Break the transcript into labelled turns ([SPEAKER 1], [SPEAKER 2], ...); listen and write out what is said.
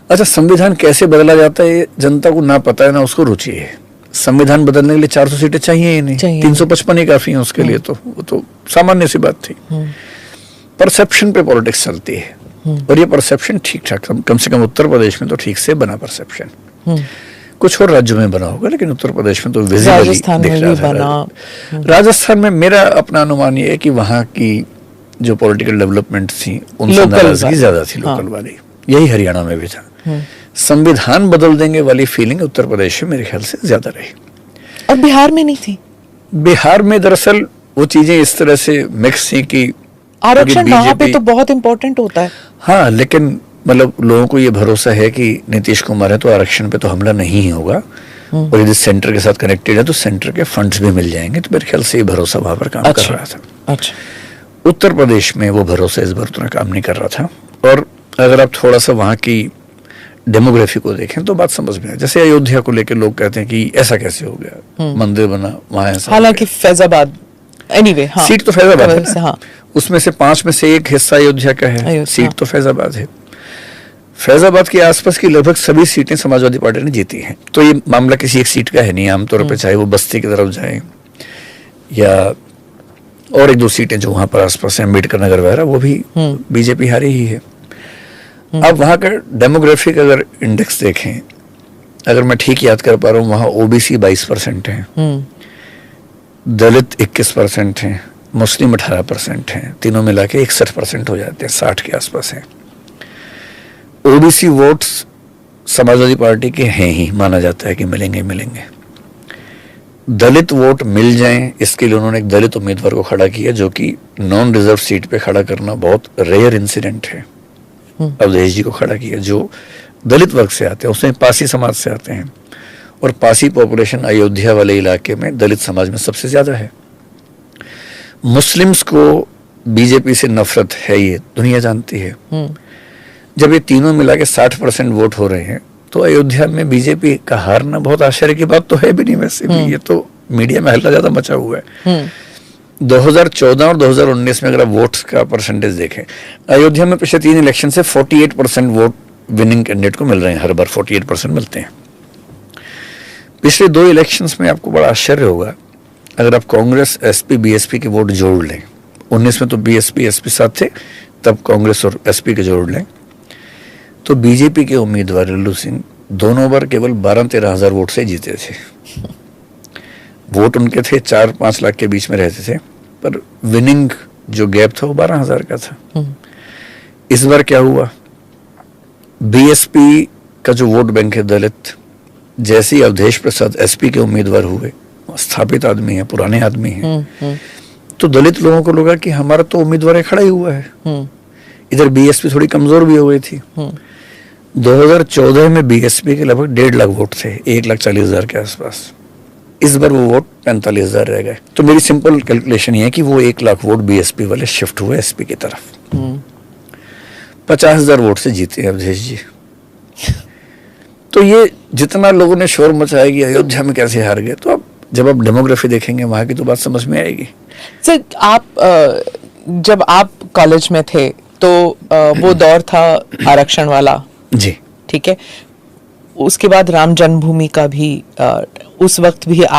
[SPEAKER 1] अच्छा, संविधान कैसे बदला जाता है ये जनता को ना पता है ना उसको रुचि है। संविधान बदलने के लिए 400 सीटें चाहिए ही नहीं, 355 ही काफी है उसके लिए, तो वो तो सामान्य सी बात थी। परसेप्शन पे पॉलिटिक्स चलती है, और ये परसेप्शन ठीक ठाक, कम से कम उत्तर प्रदेश में तो ठीक से बना परसेप्शन। कुछ और राज्यों में बना होगा, लेकिन उत्तर प्रदेश में तो विजिबली दिख रहा था। राजस्थान में मेरा अपना अनुमान ये है कि वहाँ की जो पॉलिटिकल डेवलपमेंट थी उनसे नाराजगी ज्यादा थी, लोकल वाली। यही हरियाणा में भी था। संविधान बदल देंगे वाली फीलिंग उत्तर प्रदेश में मेरे ख्याल से ज्यादा रही,
[SPEAKER 2] और बिहार में नहीं थी।
[SPEAKER 1] बिहार में दरअसल वो चीजें इस तरह से मिक्स थी कि
[SPEAKER 2] आरक्षण वहां पे तो बहुत इंपॉर्टेंट होता है।
[SPEAKER 1] हाँ, लेकिन मतलब लोगों को ये भरोसा है कि नीतीश कुमार है तो आरक्षण पे तो हमला नहीं ही होगा, और यदि सेंटर के साथ कनेक्टेड है तो सेंटर के फंड्स भी मिल जाएंगे, तो मेरे ख्याल से ये भरोसा वहां पर काम कर रहा था।
[SPEAKER 2] अच्छा,
[SPEAKER 1] उत्तर प्रदेश में वो भरोसा इस बार उतना काम नहीं कर रहा था। और अगर आप थोड़ा सा वहां की डेमोग्राफी को देखें तो बात समझ में आए। जैसे अयोध्या को लेकर लोग कहते हैं कि ऐसा कैसे हो गया, मंदिर बना वहां ऐसा,
[SPEAKER 2] हालांकि फैजाबाद एनीवे
[SPEAKER 1] सीट तो फैजाबाद है ना, उसमें से 5 में से एक हिस्सा अयोध्या का है, सीट तो फैजाबाद है। फैजाबाद के आसपास की लगभग सभी सीटें समाजवादी पार्टी ने जीती हैं, तो ये मामला किसी एक सीट का है नहीं आमतौर पर, चाहे वो बस्ती की तरफ जाए या और 1-2 सीटें जो वहां पर आसपास है, अम्बेडकर नगर वगैरह, वो भी बीजेपी हारी ही है। अब वहां का डेमोग्राफिक अगर इंडेक्स देखें, अगर मैं ठीक याद कर पा रहा हूँ, वहां ओबीसी 22% है, दलित 21% है, मुस्लिम 18% है, तीनों मिला के 61% हो जाते हैं, 60 के आसपास है। ओबीसी वोट्स समाजवादी पार्टी के हैं ही, माना जाता है कि मिलेंगे मिलेंगे। दलित वोट मिल जाएं, इसके लिए उन्होंने एक दलित उम्मीदवार को खड़ा किया, जो कि नॉन रिजर्व सीट पे खड़ा करना बहुत रेयर इंसिडेंट है। अवधेश जी को खड़ा किया, जो दलित वर्ग से आते हैं, उसमें पासी समाज से आते हैं, और पासी पॉपुलेशन अयोध्या वाले इलाके में दलित समाज में सबसे ज्यादा है। मुस्लिम्स को बीजेपी से नफरत है, ये दुनिया जानती है। जब ये तीनों मिला के 60% वोट हो रहे हैं, तो अयोध्या में बीजेपी का हारना बहुत आश्चर्य की बात तो है भी नहीं। वैसे भी ये तो मीडिया में हल्ला ज्यादा मचा हुआ है। 2014 और 2019 में अगर आप वोट्स का परसेंटेज देखें, अयोध्या में पिछले 3 इलेक्शन से 48% वोट विनिंग कैंडिडेट को मिल रहे हैं, हर बार 48% मिलते हैं। पिछले 2 इलेक्शंस में आपको बड़ा आश्चर्य होगा, अगर आप कांग्रेस, एसपी, बीएसपी के वोट जोड़ लें, 19 में तो बीएसपी, एसपी साथ थे, तब कांग्रेस और एसपी के जोड़ लें, तो बीजेपी के उम्मीदवार लल्लू सिंह दोनों बार केवल 12-13 हजार वोट से जीते थे। वोट उनके थे 4-5 लाख के बीच में रहते थे, पर विनिंग जो गैप था वो 12 हजार का था। इस बार क्या हुआ, बीएसपी का जो वोट बैंक है दलित, जैसे ही अवधेश प्रसाद एसपी के उम्मीदवार हुए, स्थापित आदमी है, पुराने आदमी हैं, तो दलित लोगों को लगा कि हमारा तो उम्मीदवार खड़ा ही हुआ है। इधर बीएसपी थोड़ी कमजोर भी हो गई थी। 2014 में बीएसपी के लगभग 1.5 लाख वोट थे, 1,40,000 के आसपास। इस बार वो वोट 45,000 रह गए। तो मेरी सिंपल कैलकुलेशन ये है कि वो 1 लाख वोट बीएसपी वाले शिफ्ट हुए एसपी की तरफ। 50,000 वोट से जीते हैं अवधेश जी। तो ये जितना लोगों ने शोर मचाया कि अयोध्या में कैसे हार गए, तो अब जब आप डेमोग्राफी देखेंगे वहां की तो बात समझ में आएगी।
[SPEAKER 2] सर, आप जब आप कॉलेज में थे तो वो दौर था आरक्षण वाला
[SPEAKER 1] जी,
[SPEAKER 2] ठीक है। उसके बाद राम जन्मभूमि का भी उस वक्त भी आप